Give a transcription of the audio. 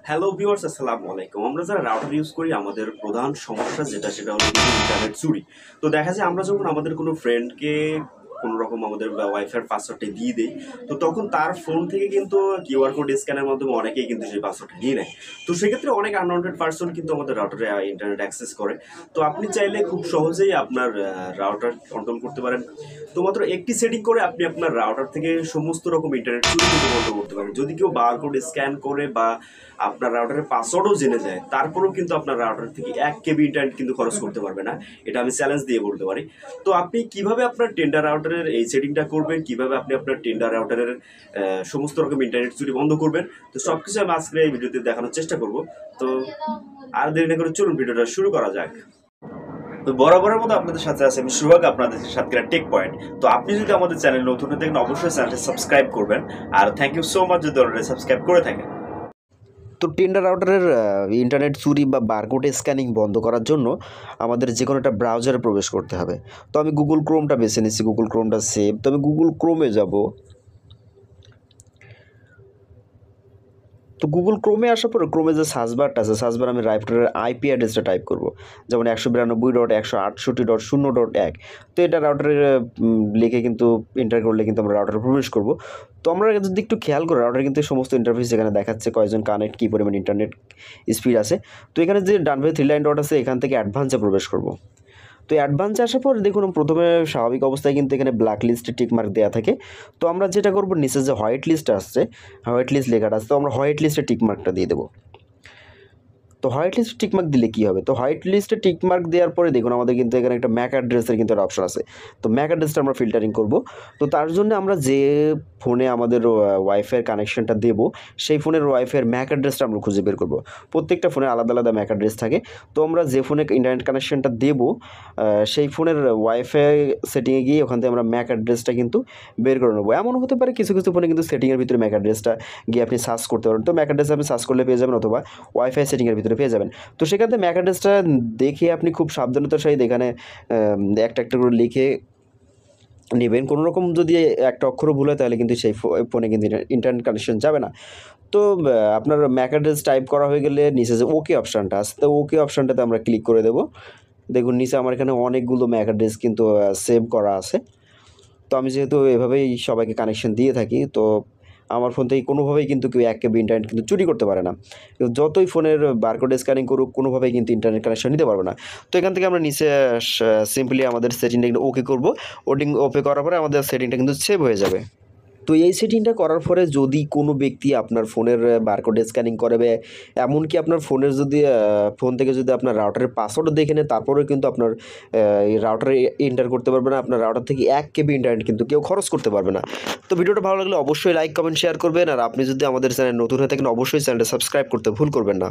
Hello viewers, আসসালামু আলাইকুম। আমরা যারা রাউটার ইউজ করি আমাদের প্রধান সমস্যা সেটা হলো ইন্টারনেট চুরি। তো দেখা যায় আমরা যখন আমাদের কোনো ফ্রেন্ডকে কোনো রকম আমাদের ওয়াইফাই পাসওয়ার্ডটা দিয়ে দিই, তো তখন তার ফোন থেকে কিন্তু কিউআর কোড স্ক্যানের মাধ্যমে অনেকেই কিন্তু সেই পাসওয়ার্ডটা নিয়ে নেয়। তো সেক্ষেত্রে অনেক আনওয়ান্টেড পার্সন কিন্তু আমাদের রাউটারে ইন্টারনেট অ্যাক্সেস করে। তো আপনি চাইলে খুব সহজেই আপনার রাউটার কন্ট্রোল করতে পারেন। তো মাত্র একটি সেটিং করে আপনি আপনার রাউটার থেকে সমস্ত রকম ইন্টারনেট চুরি কিন্তু বন্ধ করতে পারেন। যদি কেউ বারকোড স্ক্যান করে বা আপনার রাউটারের পাসওয়ার্ডও জেনে যায়, তারপরেও কিন্তু আপনার রাউটার থেকে 1 KB ইন্টারনেট কিন্তু খরচ করতে পারবে না। এটা আমি চ্যালেঞ্জ দিয়ে বলতে পারি। তো আপনি কিভাবে আপনার টেন্ডার রাউটারের এই সেটিংটা করবেন, কিভাবে আপনি আপনার টেন্ডার রাউটারের সমস্ত রকম ইন্টারনেট চুরি বন্ধ করবেন, তো সব কিছু আমি আজকে এই ভিডিওতে দেখানোর চেষ্টা করব। তো আর দেরি না করে চলুন ভিডিওটা শুরু করা যাক। তো বরাবরের মতো আপনাদের সাথে আছে আমি সুহাগ, আপনাদের সাথে টেক পয়েন্ট। তো আপনি যদি আমাদের চ্যানেল নতুন হয়ে থাকেন অবশ্যই চ্যানেলটা সাবস্ক্রাইব করবেন। আর থ্যাংক ইউ সো মাচ যদি অলরেডি সাবস্ক্রাইব করে থাকেন। তো টেন্ডার রাউটারের ইন্টারনেট চুরি বা বারকোড স্ক্যানিং বন্ধ করার জন্য আমাদের যে কোনো একটা ব্রাউজারে প্রবেশ করতে হবে। তো আমি গুগল ক্রোমটা বেছে নিচ্ছি, গুগল ক্রোমটা সেভ। তো আমি গুগল ক্রোমে যাব। তো গুগল ক্রোমে আসার পরে ক্রোমে যে সার্চবারটা আছে, সার্চবার আমি রাউটারের আইপি অ্যাড্রেসটা টাইপ করব, যেমন 192.168.0.1। তো এটা রাউটারের লিখে কিন্তু এন্টার করলে কিন্তু আমরা রাউটারে প্রবেশ করব। তো আমরা যদি একটু খেয়াল করি রাউটারে কিন্তু সমস্ত ইন্টারফেস এখানে দেখাচ্ছে, কয়জন কানেক্ট, কী পরিমাণ ইন্টারনেট স্পিড আছে। তো এখানে যে ডান ভাই 3 লাইন ডট আছে, এখান থেকে অ্যাডভান্সে প্রবেশ করব। তো অ্যাডভান্সে আসার পর দেখুন প্রথমে স্বাভাবিক অবস্থায় কিন্তু এখানে ব্ল্যাক লিস্টে টিকমার্ক দেওয়া থাকে। তো আমরা যেটা করব, নিচে যে হোয়াইট লিস্ট আসছে, হোয়াইট লিস্ট লেখাটা আসছে, তো আমরা হোয়াইট লিস্টে টিকমার্কটা দিয়ে দেবো। তো হোয়াইট লিস্টে টিকমার্ক দিলে কী হবে, তো হোয়াইট লিস্টে টিকমার্ক দেওয়ার পরে দেখুন আমাদের কিন্তু এখানে একটা ম্যাক অ্যাড্রেসের কিন্তু একটা অপশন আছে। তো ম্যাক অ্যাড্রেসটা আমরা ফিল্টারিং করব। তো তার জন্য আমরা যে ফোনে আমাদের ওয়াইফাইয়ের কানেকশনটা দেবো, সেই ফোনের ওয়াইফাইয়ের ম্যাক অ্যাড্রেসটা আমরা খুঁজে বের করব। প্রত্যেকটা ফোনে আলাদা আলাদা ম্যাক অ্যাড্রেস থাকে। তো আমরা যে ফোনে ইন্টারনেট কানেকশনটা দেবো, সেই ফোনের ওয়াইফাই সেটিংয়ে গিয়ে ওখান থেকে আমরা ম্যাক অ্যাড্রেসটা কিন্তু বের করে নেবো। এমন হতে পারে কিছু কিছু ফোনে কিন্তু সেটিংয়ের ভিতরে ম্যাক অ্যাড্রেসটা গিয়ে আপনি সার্চ করতে পারেন। তো ম্যাক অ্যাড্রেস আপনি সার্চ করলে পেয়ে যাবেন, অথবা ওয়াইফাই সেটিংয়ের ভিতরে পেয়ে যাবেন। তো সেখান থেকে ম্যাক অ্যাড্রেসটা দেখে আপনি খুব সাবধানতার সহিত এখানে একটা একটা করে লিখে নেবেন। কোনো রকম যদি একটা অক্ষরও ভুল হয় তাহলে কিন্তু সেই ফোনে কিন্তু ইন্টারনেট কানেকশন যাবে না। তো আপনার ম্যাক অ্যাড্রেস টাইপ করা হয়ে গেলে নিচে যে ওকে অপশানটা আছে, তো ওকে অপশানটাতে আমরা ক্লিক করে দেবো। দেখুন নিচে আমার এখানে অনেকগুলো ম্যাক অ্যাড্রেস কিন্তু সেভ করা আছে। তো আমি যেহেতু এভাবেই সবাইকে কানেকশন দিয়ে থাকি, তো আমার ফোন থেকে কোনোভাবেই কিন্তু কেউ 1 KB ইন্টারনেট কিন্তু চুরি করতে পারে না। যতই ফোনের বারকোড স্ক্যানিং করুক, কোনোভাবেই কিন্তু ইন্টারনেট কানেকশন নিতে পারবে না। তো এখান থেকে আমরা নিচে সিম্পলি আমাদের সেটিংটা কিন্তু ওকে করবো। ওকে করার পরে আমাদের সেটিংটা কিন্তু সেভ হয়ে যাবে। তো এই সেটিংটা করার পরে যদি কোনো ব্যক্তি আপনার ফোনের বারকোড স্ক্যানিং করে, বা এমনকি আপনার ফোনের যদি ফোন থেকে যদি আপনার রাউটারের পাসওয়ার্ডও দেখে নেয়, তারপরেও কিন্তু আপনার এই রাউটারে এন্টার করতে পারবে না। আপনার রাউটার থেকে 1 KB ইন্টারনেট কিন্তু কেউ খরচ করতে পারবে না। তো ভিডিওটা ভালো লাগলে অবশ্যই লাইক, কমেন্ট, শেয়ার করবেন। আর আপনি যদি আমাদের চ্যানেল নতুন হয়ে থাকেন অবশ্যই চ্যানেলটা সাবস্ক্রাইব করতে ভুল করবেন না।